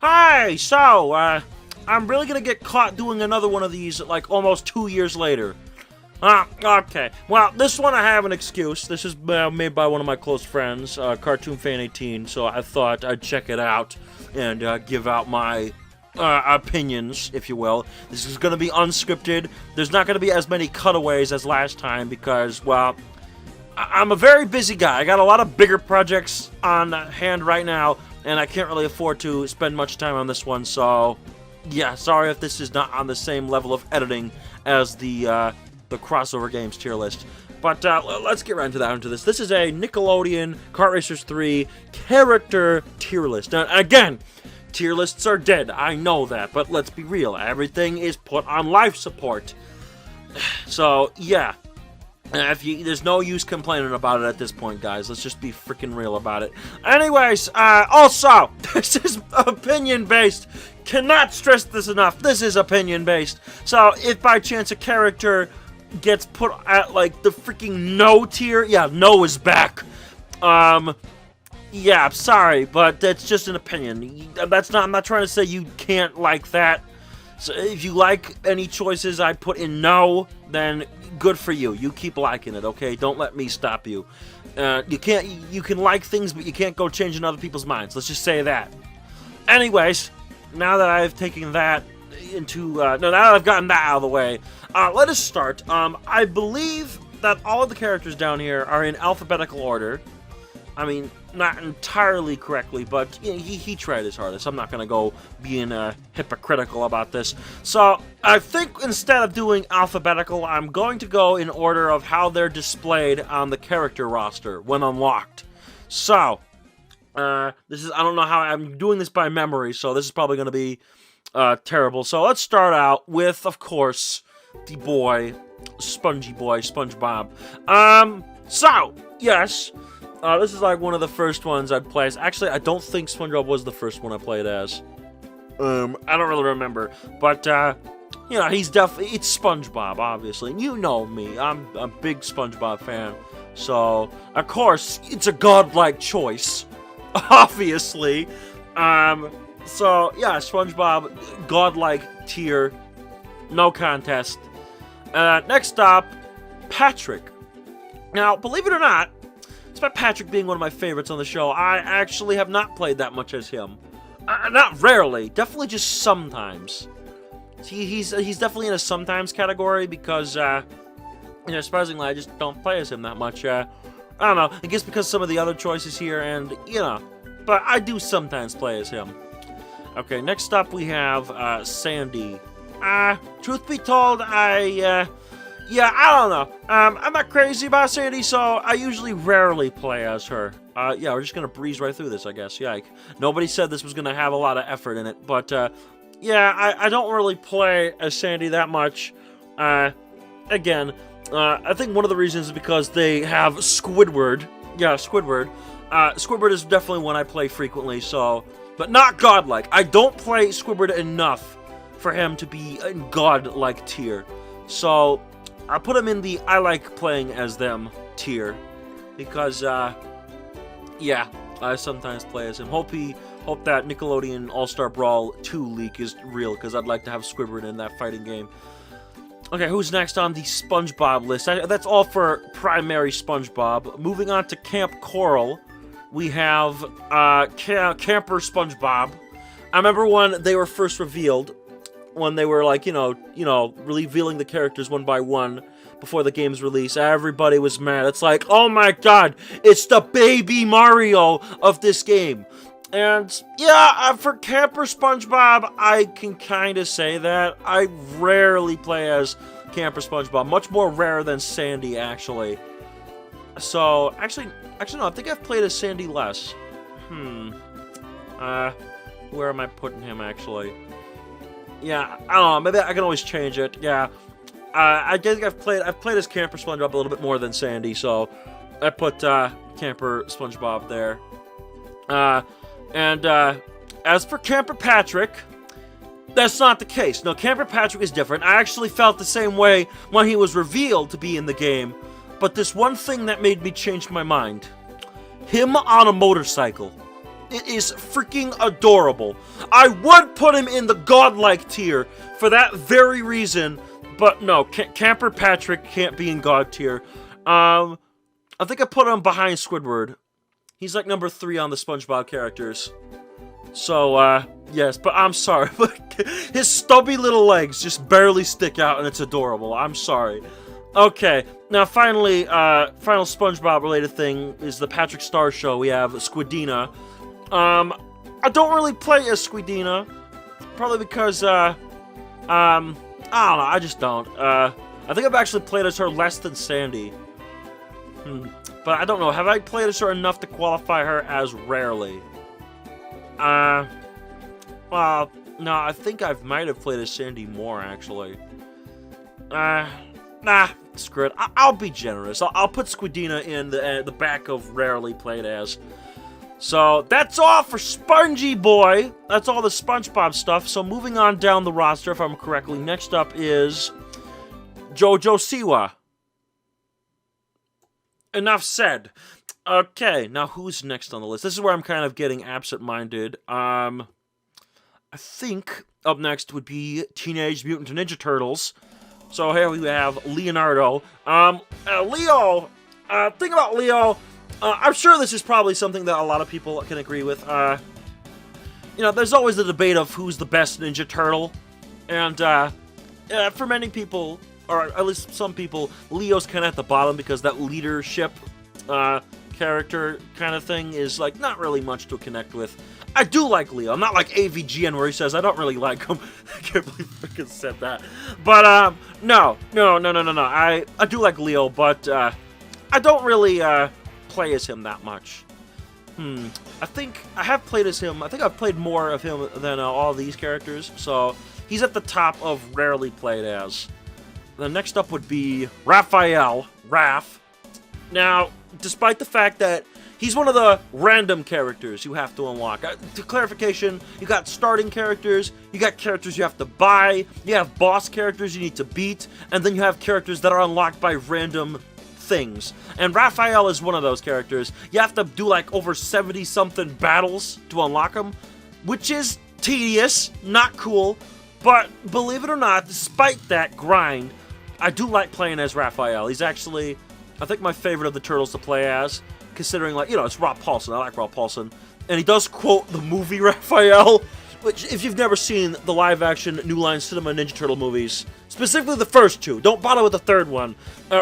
Hi, so, I'm really gonna get caught doing another one of these, like, almost 2 years later. Okay. Well, this one I have an excuse. This is made by one of my close friends, Cartoon Fan 18, so I thought I'd check it out and give out my opinions, if you will. This is gonna be unscripted. There's not gonna be as many cutaways as last time because, well, I'm a very busy guy. I got a lot of bigger projects on hand right now, and I can't really afford to spend much time on this one, so yeah, sorry if this is not on the same level of editing as the crossover games tier list. But let's get right into this. This is a Nickelodeon Kart Racers 3 character tier list. Now, again, tier lists are dead. I know that, but let's be real. Everything is put on life support. So, yeah. There's no use complaining about it at this point, guys. Let's just be freaking real about it. Anyways, also, this is opinion-based. Cannot stress this enough. This is opinion-based. So, if by chance a character gets put at, like, the freaking no tier, yeah, no is back. Yeah, I'm sorry, but that's just an opinion. I'm not trying to say you can't like that. So, if you like any choices I put in no, then good for you. You keep liking it, okay? Don't let me stop you. You can like things, but you can't go changing other people's minds. Let's just say that. Anyways, now that I've taken that now that I've gotten that out of the way, let us start. I believe that all of the characters down here are in alphabetical order. I mean, not entirely correctly, but you know, he tried his hardest. I'm not going to go being hypocritical about this. So, I think instead of doing alphabetical, I'm going to go in order of how they're displayed on the character roster when unlocked. So, I don't know how, I'm doing this by memory, so this is probably going to be terrible. So, let's start out with, of course, the boy, Spongy Boy, SpongeBob. So, yes. This is like one of the first ones I'd play as. Actually, I don't think SpongeBob was the first one I played as. I don't really remember. But, you know, it's SpongeBob, obviously. And you know me. I'm a big SpongeBob fan. So, of course, it's a godlike choice. Obviously. So, yeah, SpongeBob, godlike tier. No contest. Next up, Patrick. Now, believe it or not, despite Patrick being one of my favorites on the show, I actually have not played that much as him. Not rarely, definitely just sometimes. He's definitely in a sometimes category because, you know, surprisingly, I just don't play as him that much. I don't know, I guess because some of the other choices here, and, you know, but I do sometimes play as him. Okay, next up we have, Sandy. Truth be told, yeah, I don't know. I'm not crazy about Sandy, so I usually rarely play as her. Yeah, we're just gonna breeze right through this, I guess. Yike. Nobody said this was gonna have a lot of effort in it, but, yeah, I don't really play as Sandy that much. Again, I think one of the reasons is because they have Squidward. Yeah, Squidward. Squidward is definitely one I play frequently, so, but not godlike. I don't play Squidward enough for him to be in godlike tier. So, I put him in the I like playing as them tier because, yeah, I sometimes play as him. Hope that Nickelodeon All-Star Brawl 2 leak is real because I'd like to have Squidward in that fighting game. Okay, who's next on the SpongeBob list? That's all for primary SpongeBob. Moving on to Camp Coral, we have Camper SpongeBob. I remember when they were first revealed. When they were like, you know, revealing the characters one by one before the game's release, everybody was mad. It's like, oh my god, it's the baby Mario of this game. And yeah, for Camper SpongeBob, I can kind of say that. I rarely play as Camper SpongeBob, much more rare than Sandy, actually. So, actually no, I think I've played as Sandy less. Where am I putting him, actually? Yeah, I don't know, maybe I can always change it, yeah. I think I've played as Camper SpongeBob a little bit more than Sandy, so I put, Camper SpongeBob there. As for Camper Patrick, that's not the case. No, Camper Patrick is different. I actually felt the same way when he was revealed to be in the game, but this one thing that made me change my mind. Him on a motorcycle. It is freaking adorable. I would put him in the godlike tier for that very reason, but no, Camper Patrick can't be in god tier. I think I put him behind Squidward. He's like number 3 on the SpongeBob characters. So, yes, but I'm sorry, but his stubby little legs just barely stick out, and it's adorable. I'm sorry. Okay, now finally, final SpongeBob-related thing is the Patrick Star Show. We have Squidina. I don't really play as Squidina, probably because, I don't know, I just don't. I think I've actually played as her less than Sandy. But I don't know, have I played as her enough to qualify her as rarely? Well, no, I think I might have played as Sandy more, actually. Nah, screw it. I'll be generous. I'll put Squidina in the back of rarely played as. So, that's all for Spongy Boy. That's all the SpongeBob stuff. So, moving on down the roster, if I'm correctly, next up is JoJo Siwa. Enough said. Okay, now who's next on the list? This is where I'm kind of getting absent-minded. I think up next would be Teenage Mutant Ninja Turtles. So here we have Leonardo. Leo, thing about Leo, I'm sure this is probably something that a lot of people can agree with. You know, there's always the debate of who's the best Ninja Turtle. And for many people, or at least some people, Leo's kind of at the bottom because that leadership character kind of thing is like not really much to connect with. I do like Leo. I'm not like AVGN where he says I don't really like him. I can't believe I freaking said that. But no. I do like Leo, but I don't really play as him that much. I think I have played as him. I think I've played more of him than all these characters. So he's at the top of rarely played as. The next up would be Raphael, Raph. Now, despite the fact that he's one of the random characters you have to unlock. To clarification, you got starting characters, you got characters you have to buy, you have boss characters you need to beat, and then you have characters that are unlocked by random things. And Raphael is one of those characters. You have to do like over 70-something battles to unlock him, which is tedious, not cool, but believe it or not, despite that grind, I do like playing as Raphael. He's actually, I think, my favorite of the Turtles to play as, considering, like, you know, it's Rob Paulson. I like Rob Paulson. And he does quote the movie Raphael, which, if you've never seen the live-action New Line Cinema Ninja Turtle movies, specifically the first two, don't bother with the third one,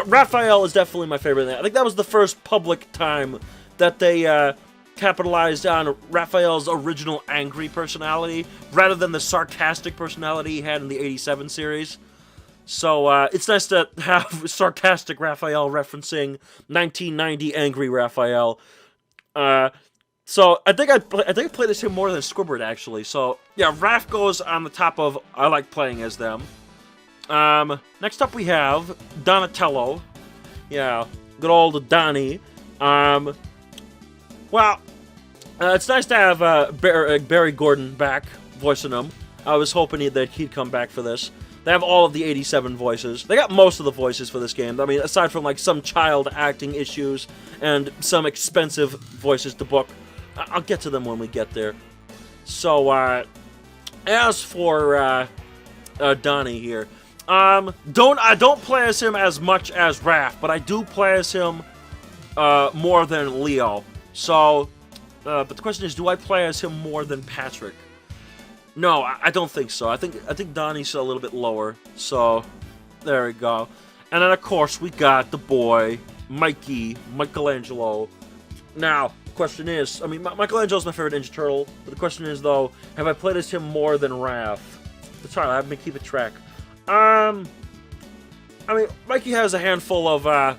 Raphael is definitely my favorite. I think that was the first public time that they capitalized on Raphael's original angry personality, rather than the sarcastic personality he had in the 87 series. So, it's nice to have sarcastic Raphael referencing 1990 angry Raphael. So, I think I played as him more than Squidward, actually. So, yeah, Raph goes on the top of I like playing as them. Next up we have Donatello. Yeah, good old Donnie. Well, it's nice to have Barry Gordon back voicing him. I was hoping that he'd come back for this. They have all of the 87 voices. They got most of the voices for this game. I mean, aside from, like, some child acting issues and some expensive voices to book. I'll get to them when we get there. So, as for Donnie here, I don't play as him as much as Raph, but I do play as him more than Leo. So, but the question is, do I play as him more than Patrick? No, I don't think so. I think Donnie's a little bit lower. So, there we go. And then, of course, we got the boy, Michelangelo. Now, the question is, I mean, Michelangelo's my favorite Ninja Turtle, but the question is, though, have I played as him more than Raph? That's right, I have to keep a track. I mean, Mikey has a handful of,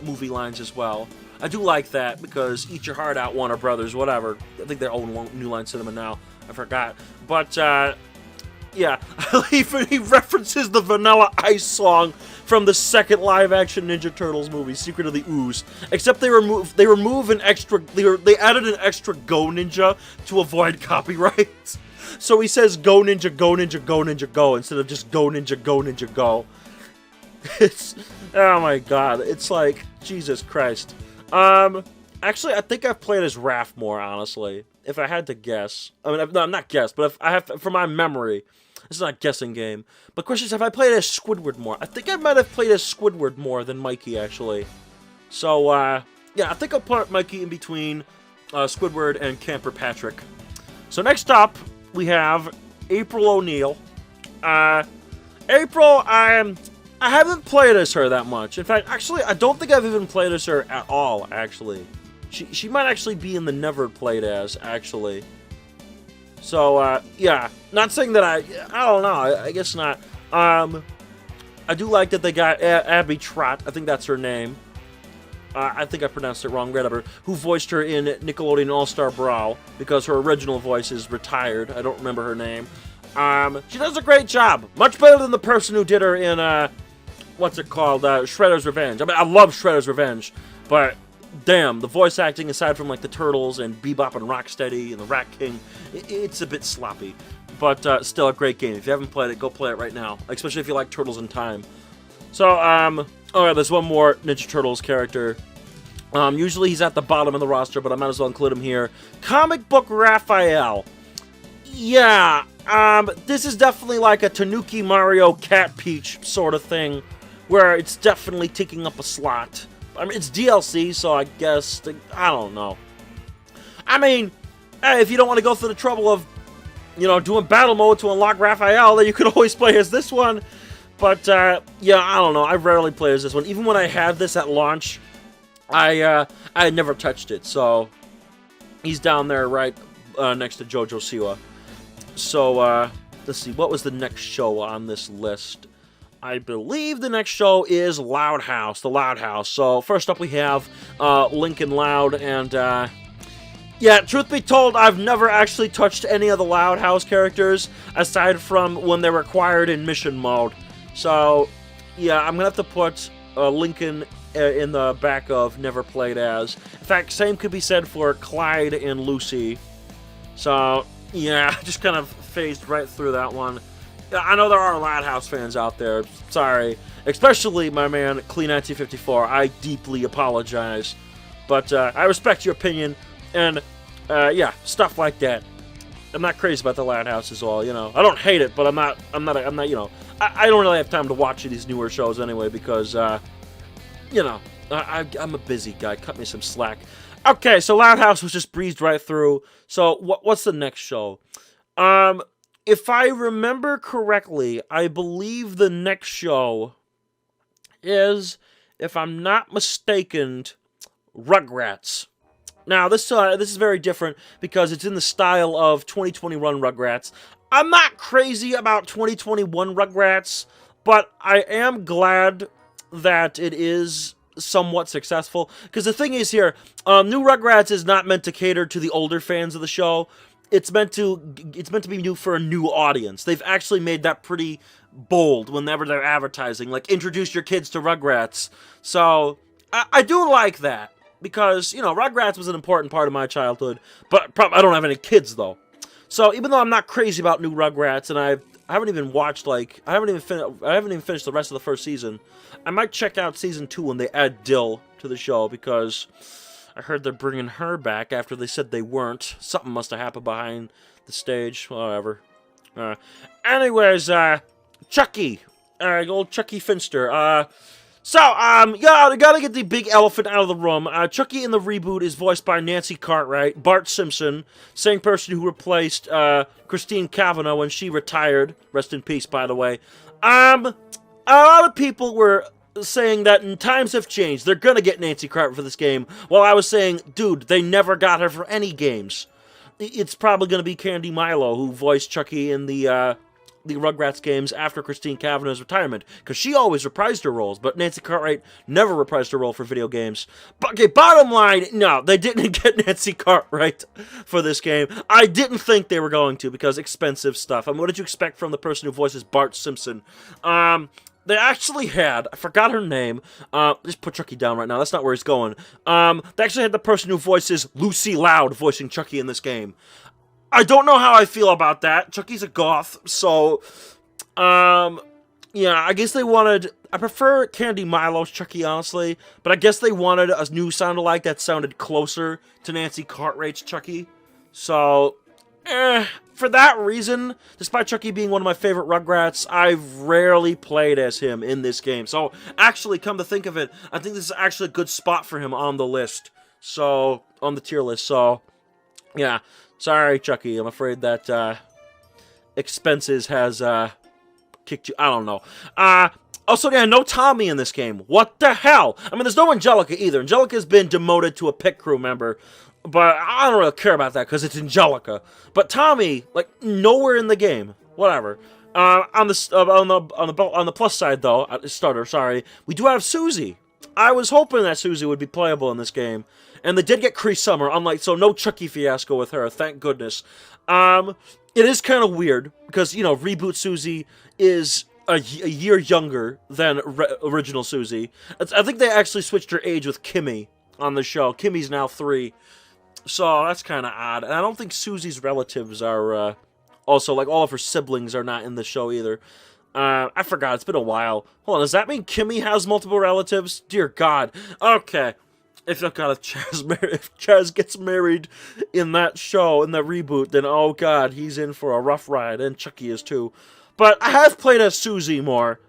movie lines as well. I do like that, because Eat Your Heart Out, Warner Brothers, whatever. I think they own New Line Cinema now. I forgot. But, yeah. He references the Vanilla Ice song from the second live-action Ninja Turtles movie, Secret of the Ooze. Except they added an extra Go Ninja to avoid copyright. So he says Go Ninja, Go Ninja, Go Ninja, Go, instead of just Go Ninja, Go Ninja, Go. It's, oh my god, it's like, Jesus Christ. Actually, I think I've played as Raph more, honestly. If I had to guess. I mean, no, I'm not guess, but if I have to, from my memory. This is not a guessing game. But question is, have I played as Squidward more? I think I might have played as Squidward more than Mikey, actually. So, yeah, I think I'll put Mikey in between Squidward and Camper Patrick. So next up, we have April O'Neil. April, I haven't played as her that much. In fact, actually, I don't think I've even played as her at all, actually. She might actually be in the never played as, actually. So, yeah. Not saying that I don't know, I guess not. I do like that they got Abby Trott, I think that's her name. I think I pronounced it wrong, whatever, who voiced her in Nickelodeon All-Star Brawl, because her original voice is retired. I don't remember her name. She does a great job. Much better than the person who did her in, what's it called? Shredder's Revenge. I mean, I love Shredder's Revenge, but damn, the voice acting, aside from, like, the Turtles and Bebop and Rocksteady and the Rat King, it's a bit sloppy. But still a great game. If you haven't played it, go play it right now, especially if you like Turtles in Time. So, alright, there's one more Ninja Turtles character. Usually he's at the bottom of the roster, but I might as well include him here. Comic Book Raphael. Yeah, this is definitely like a Tanuki Mario Cat Peach sort of thing, where it's definitely taking up a slot. I mean, it's DLC, so I guess, I don't know. I mean, hey, if you don't want to go through the trouble of, you know, doing battle mode to unlock Raphael, then you could always play as this one. But, yeah, I don't know. I rarely play as this one. Even when I had this at launch, I had never touched it. So, he's down there right next to JoJo Siwa. So, let's see. What was the next show on this list? I believe the next show is Loud House, the Loud House. So, first up we have Lincoln Loud, and, yeah, truth be told, I've never actually touched any of the Loud House characters, aside from when they're required in mission mode. So, yeah, I'm gonna have to put Lincoln in the back of never played as. In fact, same could be said for Clyde and Lucy. So, yeah, I just kind of phased right through that one. I know there are Loud House fans out there. Sorry. Especially my man, Clee1954. I deeply apologize. But I respect your opinion. And, yeah, stuff like that. I'm not crazy about the Loud House as well, you know. I don't hate it, but I'm not, you know. I don't really have time to watch these newer shows anyway because, you know, I'm a busy guy. Cut me some slack. Okay, so Loud House was just breezed right through. So, what's the next show? If I remember correctly, I believe the next show is, if I'm not mistaken, Rugrats. Now, this is very different because it's in the style of 2021 Rugrats. I'm not crazy about 2021 Rugrats, but I am glad that it is somewhat successful. Because the thing is here, new Rugrats is not meant to cater to the older fans of the show. It's meant to be new for a new audience. They've actually made that pretty bold whenever they're advertising, like introduce your kids to Rugrats. So I do like that because, you know, Rugrats was an important part of my childhood, but I don't have any kids though. So even though I'm not crazy about new Rugrats, and I haven't even watched, like, I haven't even finished the rest of the first season, I might check out season 2 when they add Dill to the show because I heard they're bringing her back after they said they weren't. Something must have happened behind the stage. Whatever. Anyways, Chucky. Old Chucky Finster. Yeah, I gotta get the big elephant out of the room. Chucky in the reboot is voiced by Nancy Cartwright, Bart Simpson, same person who replaced Christine Cavanaugh when she retired. Rest in peace, by the way. A lot of people were saying that times have changed. They're gonna get Nancy Cartwright for this game. While I was saying, dude, they never got her for any games. It's probably gonna be Candy Milo who voiced Chucky in the Rugrats games after Christine Cavanaugh's retirement, because she always reprised her roles, but Nancy Cartwright never reprised her role for video games. But okay, bottom line, no, they didn't get Nancy Cartwright for this game. I didn't think they were going to, because expensive stuff. I mean, what did you expect from the person who voices Bart Simpson? They actually had, I forgot her name, just put Chucky down right now, that's not where he's going. They actually had the person who voices Lucy Loud voicing Chucky in this game. I don't know how I feel about that. Chucky's a goth, so, Yeah, I guess they wanted... I prefer Candy Milo's Chucky, honestly, but I guess they wanted a new sound-alike that sounded closer to Nancy Cartwright's Chucky. So, for that reason, despite Chucky being one of my favorite Rugrats, I've rarely played as him in this game. So, actually, come to think of it, I think this is actually a good spot for him on the list. So, on the tier list. So, yeah. Sorry, Chucky. I'm afraid that Expenses has kicked you. I don't know. Also, yeah, no Tommy in this game. What the hell? I mean, there's no Angelica either. Angelica's been demoted to a pit crew member, but I don't really care about that because it's Angelica. But Tommy, like, nowhere in the game. Whatever. On the plus side though, starter. Sorry, we do have Susie. I was hoping that Susie would be playable in this game, and they did get Cree Summer. Unlike so, no Chucky fiasco with her. Thank goodness. It is kind of weird because, you know, reboot Susie is a year younger than original Susie. I think they actually switched her age with Kimmy on the show. Kimmy's now 3. So that's kind of odd. And I don't think Susie's relatives are also, like, all of her siblings are not in the show either. I forgot. It's been a while. Hold on. Does that mean Kimmy has multiple relatives? Dear God. Okay. If Chaz gets married in that show, in the reboot, then oh god, he's in for a rough ride, and Chucky is too. But I have played as Susie more.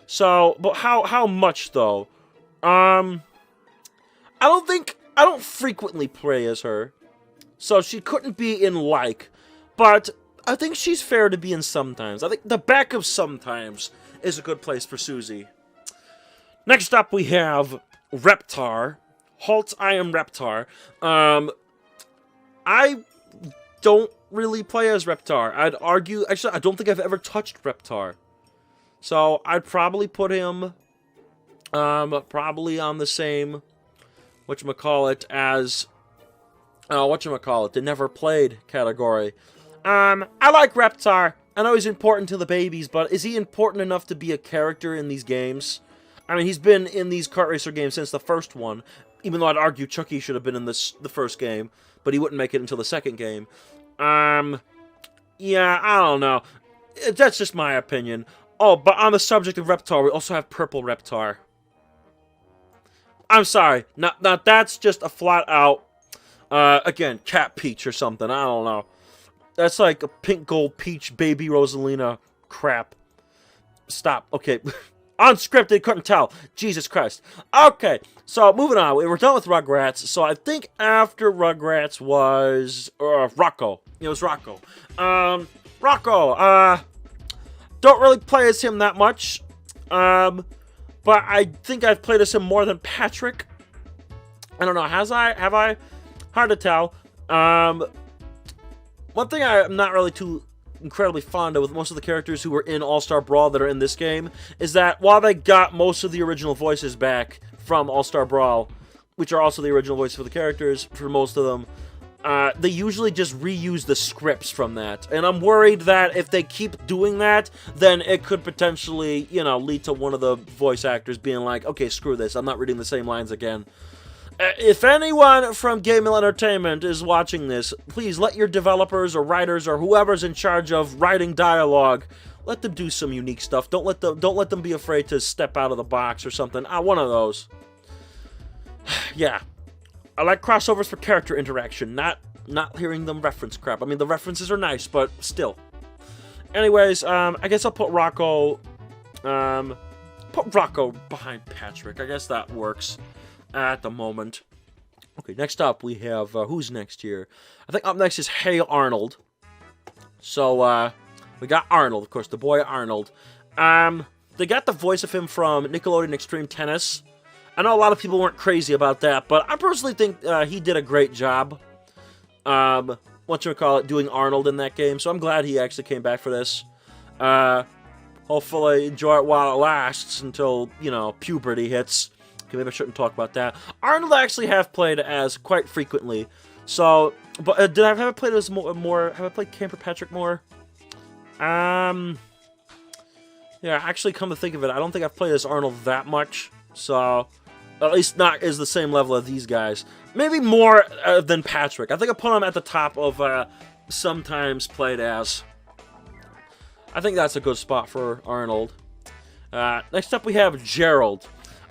So, but how much though? I don't frequently play as her. So she couldn't be in like, but I think she's fair to be in sometimes. I think the back of sometimes is a good place for Susie. Next up we have Reptar. Halt, I am Reptar. I don't really play as Reptar. I'd argue... Actually, I don't think I've ever touched Reptar. So, I'd probably put him... probably on the same... whatchamacallit as... the never played category. I like Reptar. I know he's important to the babies, but is he important enough to be a character in these games? I mean, he's been in these kart racer games since the first one. Even though I'd argue Chucky should have been in the first game, but he wouldn't make it until the second game. Yeah, I don't know. That's just my opinion. Oh, but on the subject of Reptar, we also have Purple Reptar. I'm sorry. Now that's just a flat-out, again, Cat Peach or something. I don't know. That's like a pink gold peach baby Rosalina crap. Stop. Okay. Unscripted, couldn't tell. Jesus Christ. Okay, so moving on. We're done with Rugrats. So I think after Rugrats was Rocco. It was Rocco. Rocco. Don't really play as him that much. But I think I've played as him more than Patrick. I don't know. Have I? Hard to tell. One thing I'm not really too incredibly fond of with most of the characters who were in All-Star Brawl that are in this game is that while they got most of the original voices back from All-Star Brawl, which are also the original voices for the characters for most of them, they usually just reuse the scripts from that. And I'm worried that if they keep doing that, then it could potentially, you know, lead to one of the voice actors being like, okay, screw this, I'm not reading the same lines again. If anyone from Game Mill Entertainment is watching this, please let your developers or writers or whoever's in charge of writing dialogue, let them do some unique stuff. Don't let them be afraid to step out of the box or something. One of those. Yeah. I like crossovers for character interaction, not hearing them reference crap. I mean, the references are nice, but still. Anyways, I guess I'll put Rocco behind Patrick. I guess that works at the moment. Okay, next up we have, who's next here? I think up next is Hey Arnold. So, we got Arnold, of course, the boy Arnold. They got the voice of him from Nickelodeon Extreme Tennis. I know a lot of people weren't crazy about that, but I personally think he did a great job. Doing Arnold in that game, so I'm glad he actually came back for this. Hopefully enjoy it while it lasts until, you know, puberty hits. Okay, maybe I shouldn't talk about that. Arnold I actually have played as quite frequently. So, but have I played as more? Have I played Camper Patrick more? Yeah, actually, come to think of it, I don't think I've played as Arnold that much. So, at least not as the same level as these guys. Maybe more than Patrick. I think I put him at the top of sometimes played as. I think that's a good spot for Arnold. Next up we have Gerald.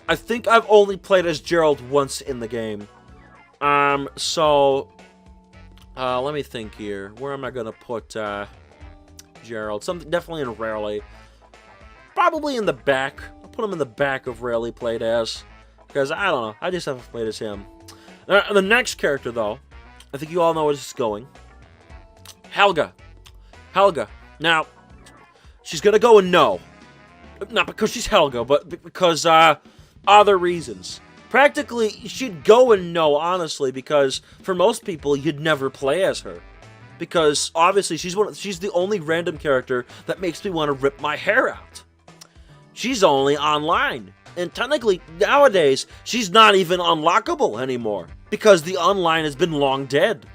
I think I've only played as Gerald once in the game. Let me think here. Where am I gonna put Gerald? Definitely in Rarely. Probably in the back. I'll put him in the back of Rarely played as. Because, I don't know. I just haven't played as him. The next character, though, I think you all know where this is going. Helga. Helga. Now, she's gonna go in no. Not because she's Helga, but because, other reasons. Practically, she'd go in no, honestly, because for most people, you'd never play as her. Because, obviously, she's the only random character that makes me want to rip my hair out. She's only online. And technically, nowadays, she's not even unlockable anymore. Because the online has been long dead.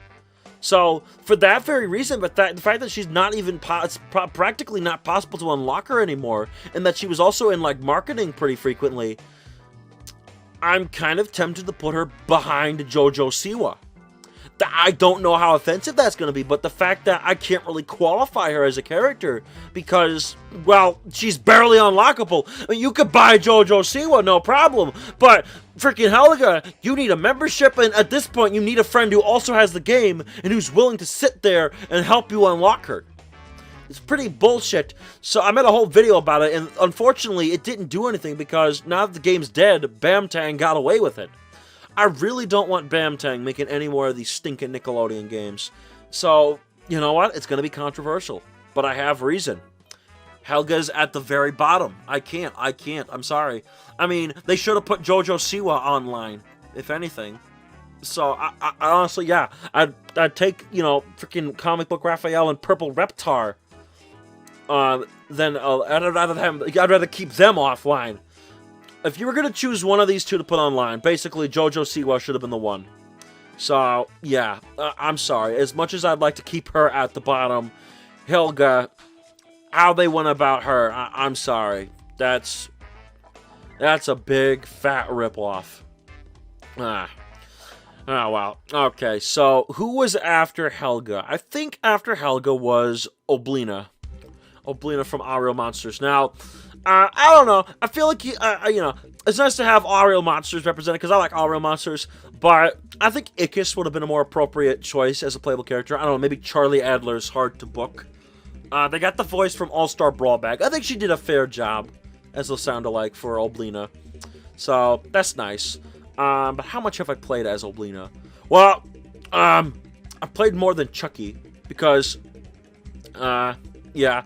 So, for that very reason, but the fact that she's not even, it's practically not possible to unlock her anymore, and that she was also in, like, marketing pretty frequently, I'm kind of tempted to put her behind JoJo Siwa. I don't know how offensive that's going to be, but the fact that I can't really qualify her as a character because, well, she's barely unlockable. I mean, you could buy JoJo Siwa, no problem, but freaking Helga, you need a membership, and at this point, you need a friend who also has the game and who's willing to sit there and help you unlock her. It's pretty bullshit. So I made a whole video about it, and unfortunately, it didn't do anything because now that the game's dead, Bamtang got away with it. I really don't want Bamtang making any more of these stinking Nickelodeon games. So, you know what? It's going to be controversial. But I have reason. Helga's at the very bottom. I can't. I'm sorry. I mean, they should have put JoJo Siwa online, if anything. So, I honestly, yeah. I'd take, you know, freaking Comic Book Raphael and Purple Reptar. Then I'd rather keep them offline. If you were going to choose one of these two to put online, basically JoJo Siwa should have been the one. So, yeah, I'm sorry. As much as I'd like to keep her at the bottom, Helga, how they went about her, I'm sorry. That's a big, fat ripoff. Oh, well. Okay, so who was after Helga? I think after Helga was Oblina. Oblina from Aaahh! Monsters. Now, I don't know. I feel like, you know, it's nice to have Aaahh! Monsters represented because I like Aaahh! Monsters, but I think Ickis would have been a more appropriate choice as a playable character. I don't know, maybe Charlie Adler's hard to book. They got the voice from All-Star Brawl back. I think she did a fair job as a sound-alike for Oblina. So, that's nice. But how much have I played as Oblina? Well, I've played more than Chucky because, yeah.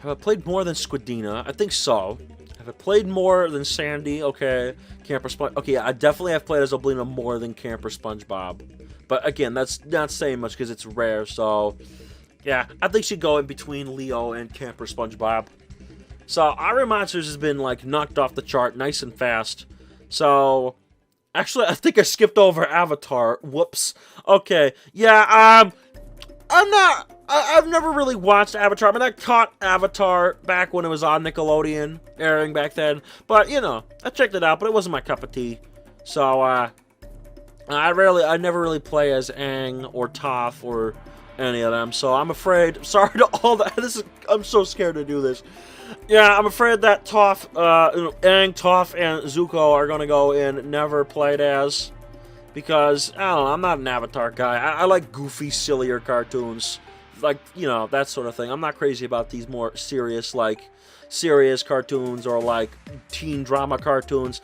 Have I played more than Squidina? I think so. Have I played more than Sandy? Okay. Camper Sponge. Okay, yeah, I definitely have played as Oblina more than Camper SpongeBob. But again, that's not saying much because it's rare, so... Yeah, I think she'd go in between Leo and Camper SpongeBob. So, Aaahh! Monsters has been, like, knocked off the chart nice and fast. So... Actually, I think I skipped over Avatar. Whoops. Okay. Yeah, I've never really watched Avatar. I mean, I caught Avatar back when it was on Nickelodeon, airing back then. But, you know, I checked it out, but it wasn't my cup of tea. So, I never really play as Aang or Toph or any of them. So, I'm afraid, sorry to all that, I'm so scared to do this. Yeah, I'm afraid that Toph, Aang, Toph, and Zuko are going to go in never played as. Because, I don't know, I'm not an Avatar guy. I like goofy, sillier cartoons. Like, you know, that sort of thing. I'm not crazy about these more serious, like, serious cartoons or, like, teen drama cartoons.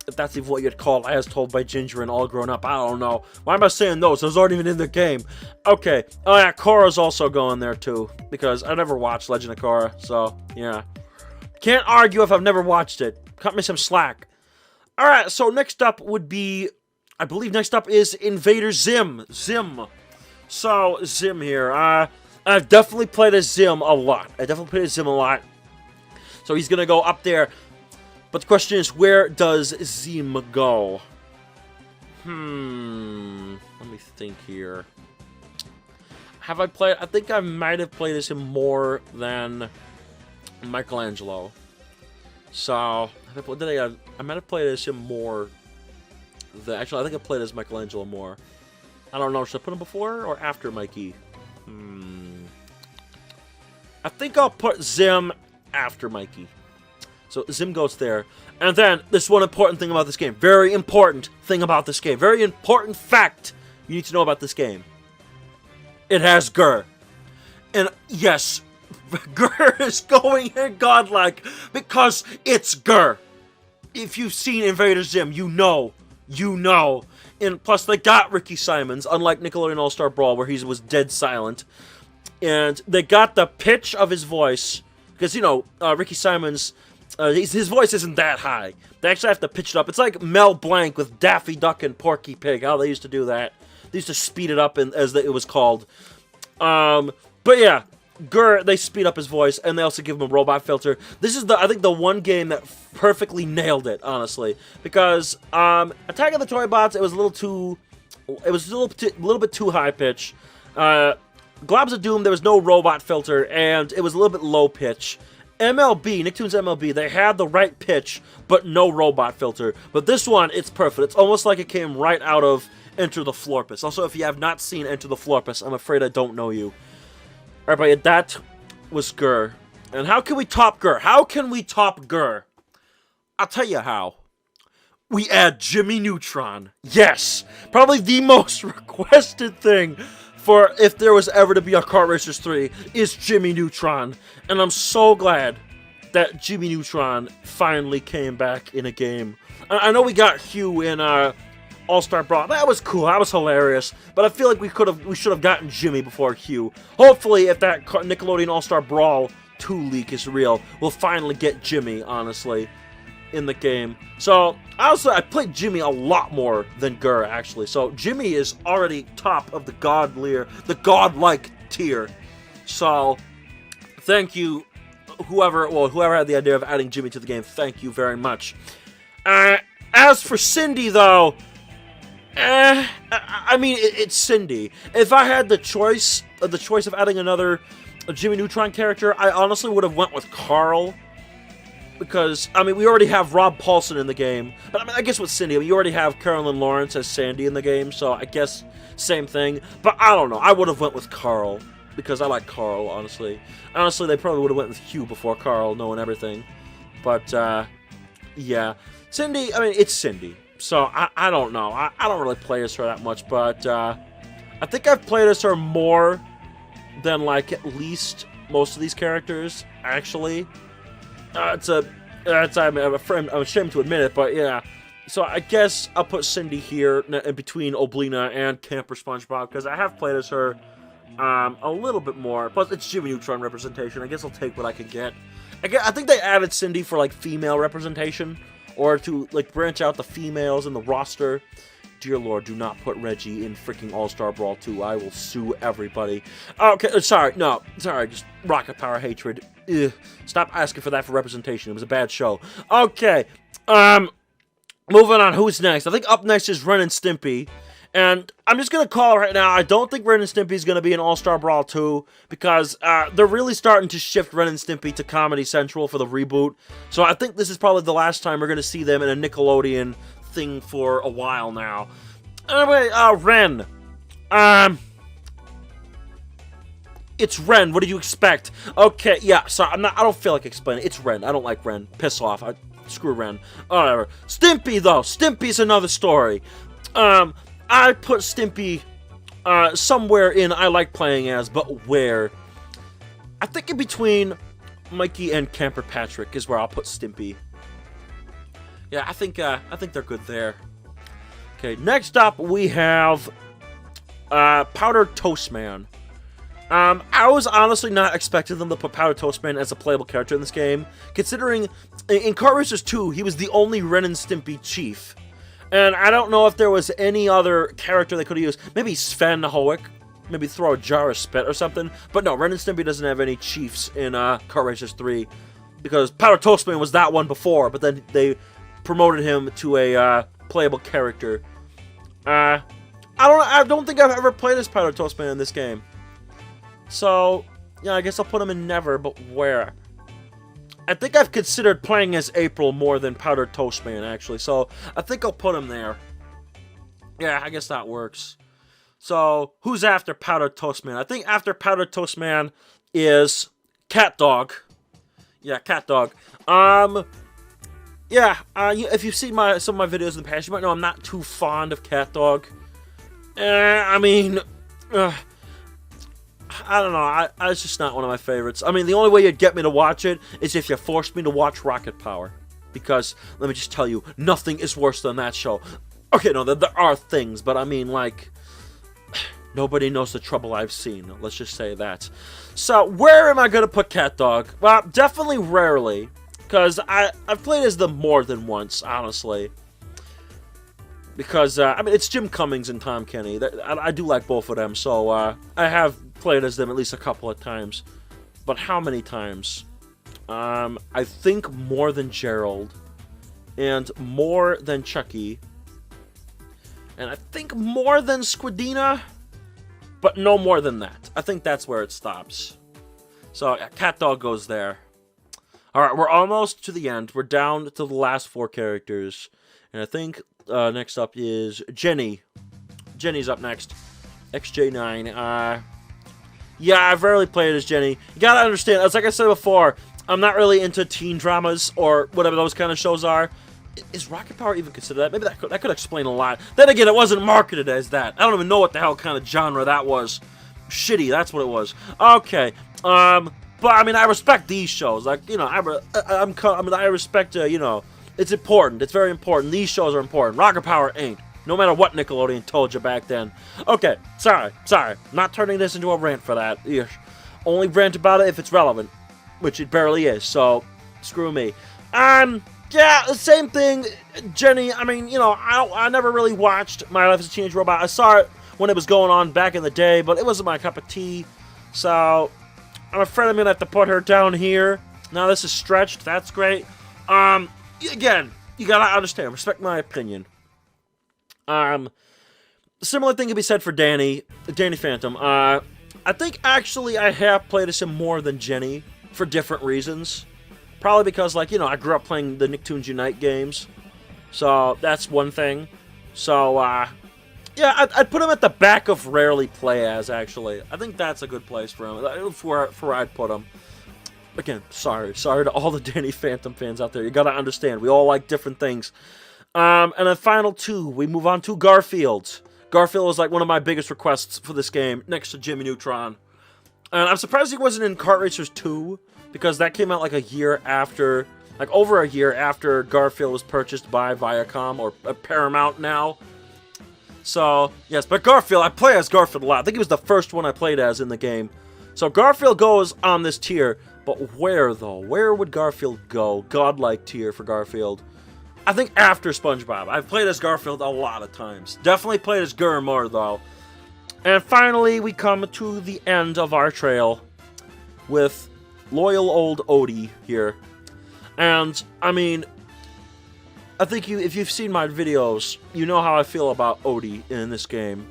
If that's even what you'd call As Told by Ginger and All Grown Up. I don't know. Why am I saying those? Those aren't even in the game. Okay. Oh, yeah, Korra's also going there, too. Because I never watched Legend of Korra. So, yeah. Can't argue if I've never watched it. Cut me some slack. Alright, so next up would be... I believe next up is Invader Zim. So, Zim here. I've definitely played as Zim a lot. So he's going to go up there. But the question is, where does Zim go? Let me think here. Have I played... I think I might have played as him more than Michelangelo. So, I might have played as him more... Actually, I think I played as Michelangelo more. I don't know, should I put him before or after Mikey? I think I'll put Zim after Mikey. So Zim goes there. And then, this one important thing about this game. Very important thing about this game. Very important fact you need to know about this game. It has Gur. And yes, Gur is going here godlike because it's Gur. If you've seen Invader Zim, you know. You know. And plus, they got Ricky Simons, unlike Nickelodeon All-Star Brawl, where he was dead silent. And they got the pitch of his voice. Because, you know, Ricky Simons, his voice isn't that high. They actually have to pitch it up. It's like Mel Blanc with Daffy Duck and Porky Pig, how they used to do that. They used to speed it up, as it was called. But yeah, Gur, they speed up his voice, and they also give him a robot filter. This is, I think, the one game that perfectly nailed it, honestly. Because, Attack of the Toy Bots, it was a little bit too high-pitch. Globs of Doom, there was no robot filter, and it was a little bit low-pitch. MLB, Nicktoons MLB, they had the right pitch, but no robot filter. But this one, it's perfect. It's almost like it came right out of Enter the Florpus. Also, if you have not seen Enter the Florpus, I'm afraid I don't know you. Alright, but that was Gur. And how can we top Gur? How can we top Gur? I'll tell you how. We add Jimmy Neutron. Yes! Probably the most requested thing for if there was ever to be a Kart Racers 3 is Jimmy Neutron. And I'm so glad that Jimmy Neutron finally came back in a game. I know we got Hugh in All-Star Brawl. That was cool. That was hilarious. But I feel like we should have gotten Jimmy before Hugh. Hopefully, if that Nickelodeon All-Star Brawl 2 leak is real, we'll finally get Jimmy, honestly, in the game. So, honestly, I played Jimmy a lot more than Gur, actually. So, Jimmy is already top of the godlike tier. So, thank you, whoever had the idea of adding Jimmy to the game. Thank you very much. As for Cindy, though, I mean, it's Cindy. If I had the choice of adding another Jimmy Neutron character, I honestly would have went with Carl. Because, I mean, we already have Rob Paulson in the game. But, I mean, I guess with Cindy, I mean, you already have Carolyn Lawrence as Sandy in the game. So, I guess, same thing. But, I don't know. I would have went with Carl. Because I like Carl, honestly. Honestly, they probably would have went with Hugh before Carl, knowing everything. But, yeah. Cindy, I mean, it's Cindy. So, I don't know. I don't really play as her that much. But, I think I've played as her more than, like, at least most of these characters, actually. I'm ashamed to admit it, but yeah. So I guess I'll put Cindy here in between Oblina and Camper SpongeBob, because I have played as her a little bit more. Plus, it's Jimmy Neutron representation. I guess I'll take what I can get. I think they added Cindy for, like, female representation, or to, like, branch out the females in the roster. Dear Lord, do not put Reggie in freaking All-Star Brawl 2. I will sue everybody. Okay, sorry, just Rocket Power Hatred. Ugh. Stop asking for that for representation. It was a bad show. Okay, moving on. Who's next? I think up next is Ren and Stimpy. And I'm just going to call right now, I don't think Ren and Stimpy is going to be in All-Star Brawl 2, because they're really starting to shift Ren and Stimpy to Comedy Central for the reboot. So I think this is probably the last time we're going to see them in a Nickelodeon thing for a while now. Anyway, Ren. It's Ren. What did you expect? Okay, yeah, sorry, I don't feel like explaining. It's Ren. I don't like Ren. Piss off. Screw Ren. Whatever. Stimpy, though. Stimpy's another story. I put Stimpy somewhere in I like playing as, but where? I think in between Mikey and Camper Patrick is where I'll put Stimpy. Yeah, I think they're good there. Okay, next up we have Powdered Toast Man. I was honestly not expecting them to put Powdered Toast Man as a playable character in this game, considering in Kart Racers 2 he was the only Ren and Stimpy chief. And I don't know if there was any other character they could have used. Maybe Sven Hoek. Maybe throw a jar of spit or something. But no, Ren and Stimpy doesn't have any chiefs in Kart Racers 3. Because Powdered Toast Man was that one before, but then they promoted him to a playable character. I don't think I've ever played as Powdered Toast Man in this game. So, yeah, I guess I'll put him in Never, but where? I think I've considered playing as April more than Powdered Toast Man, actually. So, I think I'll put him there. Yeah, I guess that works. So, who's after Powdered Toast Man? I think after Powdered Toast Man is Cat Dog. Yeah, cat dog. Yeah, if you've seen some of my videos in the past, you might know I'm not too fond of cat dog. I mean, I don't know. It's just not one of my favorites. I mean, the only way you'd get me to watch it is if you forced me to watch Rocket Power. Because, let me just tell you, nothing is worse than that show. Okay, no, there are things, but I mean, like, nobody knows the trouble I've seen. Let's just say that. So, where am I going to put cat dog? Well, definitely rarely. Because I've played as them more than once, honestly. Because, I mean, it's Jim Cummings and Tom Kenny. I do like both of them, so I have played as them at least a couple of times. But how many times? I think more than Gerald. And more than Chucky. And I think more than Squidina. But no more than that. I think that's where it stops. So, yeah, cat dog goes there. Alright, we're almost to the end. We're down to the last 4 characters. And I think next up is Jenny. Jenny's up next. XJ9. Yeah, I've rarely played as Jenny. You gotta understand, as like I said before, I'm not really into teen dramas or whatever those kind of shows are. Is Rocket Power even considered that? Maybe that could explain a lot. Then again, it wasn't marketed as that. I don't even know what the hell kind of genre that was. Shitty, that's what it was. Okay, but I mean, I respect these shows. Like, you know, I respect, you know, it's important. It's very important. These shows are important. Rocket Power ain't. No matter what Nickelodeon told you back then. Okay, sorry. Not turning this into a rant for that. Eesh. Only rant about it if it's relevant, which it barely is. So, screw me. Yeah, the same thing. Jenny. I mean, you know, I never really watched My Life as a Teenage Robot. I saw it when it was going on back in the day, but it wasn't my cup of tea. So, I'm afraid I'm going to have to put her down here. Now this is stretched. That's great. Again, you got to understand. Respect my opinion. Similar thing can be said for Danny Phantom. I think actually I have played as him more than Jenny for different reasons. Probably because, like, you know, I grew up playing the Nicktoons Unite games. So, that's one thing. So, yeah, I'd put him at the back of rarely play as, actually. I think that's a good place for him. For where I'd put him. Again, sorry to all the Danny Phantom fans out there. You gotta understand, we all like different things. And then final 2, we move on to Garfield. Garfield was like one of my biggest requests for this game, next to Jimmy Neutron. And I'm surprised he wasn't in Kart Racers 2, because that came out like a year after, like over a year after Garfield was purchased by Viacom, or Paramount now. So, yes, but Garfield, I play as Garfield a lot. I think he was the first one I played as in the game. So Garfield goes on this tier, but where, though? Where would Garfield go? Godlike tier for Garfield. I think after SpongeBob. I've played as Garfield a lot of times. Definitely played as Gurr more, though. And finally, we come to the end of our trail with loyal old Odie here. And, I mean, I think if you've seen my videos, you know how I feel about Odie in this game.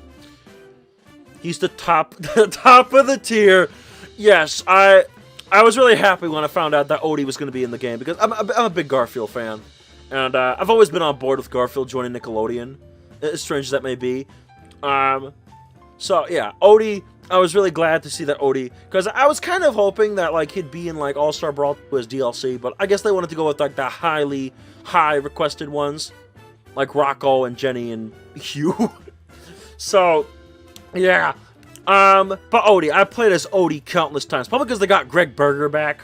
He's the top of the tier. Yes, I was really happy when I found out that Odie was going to be in the game, because I'm a big Garfield fan. And I've always been on board with Garfield joining Nickelodeon, as strange as that may be. So, yeah, Odie, I was really glad to see that Odie, because I was kind of hoping that, like, he'd be in, like, All-Star Brawl as DLC, but I guess they wanted to go with, like, the high requested ones, like Rocco and Jenny and Hugh. So, yeah. But Odie, I played as Odie countless times, probably because they got Greg Berger back,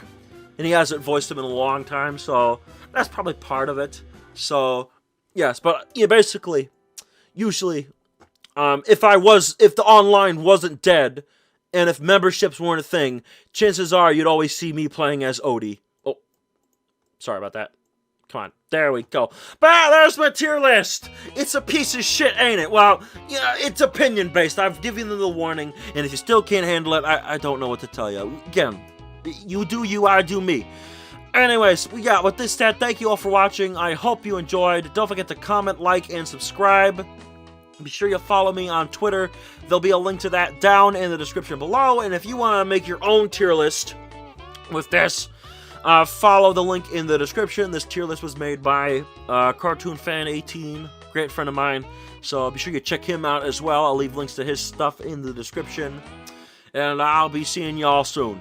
and he hasn't voiced him in a long time, so that's probably part of it. So, yes, but, yeah, basically, usually, if the online wasn't dead, and if memberships weren't a thing, chances are you'd always see me playing as Odie. Oh, sorry about that. Come on, there we go. But there's my tier list. It's a piece of shit, ain't it? Well, yeah, it's opinion-based. I've given them the warning, and if you still can't handle it, I don't know what to tell you. Again, you do you, I do me. Anyways, yeah, with this said, thank you all for watching. I hope you enjoyed. Don't forget to comment, like, and subscribe. Be sure you follow me on Twitter. There'll be a link to that down in the description below. And if you want to make your own tier list with this, follow the link in the description. This tier list was made by Cartoon Fan 18, great friend of mine. So be sure you check him out as well. I'll leave links to his stuff in the description. And I'll be seeing y'all soon.